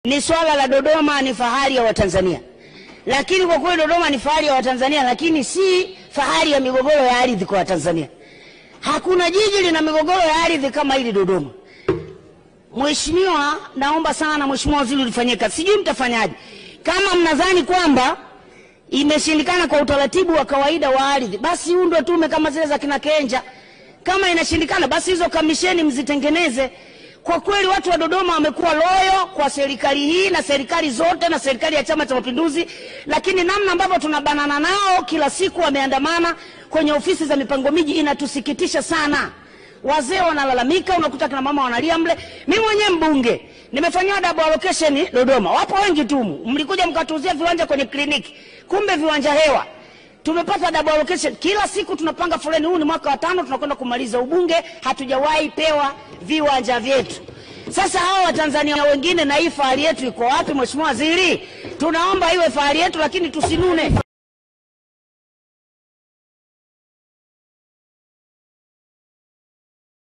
Ni swala la Dodoma ni fahari ya Watanzania. Lakini kwa kweli Dodoma ni fahari ya Watanzania, lakini si fahari ya migogoro ya ardhi kwa Watanzania. Hakuna jiji lina migogoro ya ardhi kama hili Dodoma. Mheshimiwa, naomba sana Mheshimiwa Waziri ulifanyika. Sijui mtafanyaje. Kama mnadhani kwamba imeshindikana kwa utaratibu wa kawaida wa ardhi, basi undwe tume kama zile za kina Kenja. Kama inashindikana, basi hizo kamisheni mzitengeneze. Kwa kweli watu wa Dodoma wamekuwa loyo kwa serikali hii na serikali zote na serikali ya Chama cha Mapinduzi, lakini namna ambavyo tunabanana nao kila siku wameandamana kwenye ofisi za mipango miji inatusikitisha sana. Wazee wanalalamika, unakuta kina mama wanalia mle. Mimi mwenyewe mbunge, nimefanywa double allocation Dodoma. Wapo wengi tu. Mlikuja mkatuzia viwanja kwenye kliniki. Kumbe viwanja hewa. Tumepata double allocation. Kila siku tunapanga foleni, huu ni mwaka wa 5 tunakwenda kumaliza ubunge, hatujawahi pewa viwanja vyetu. Sasa hao Watanzania wengine na hii fahari yetu iko wapi Mheshimiwa Waziri? Tunaomba iwe fahari yetu lakini tusinune.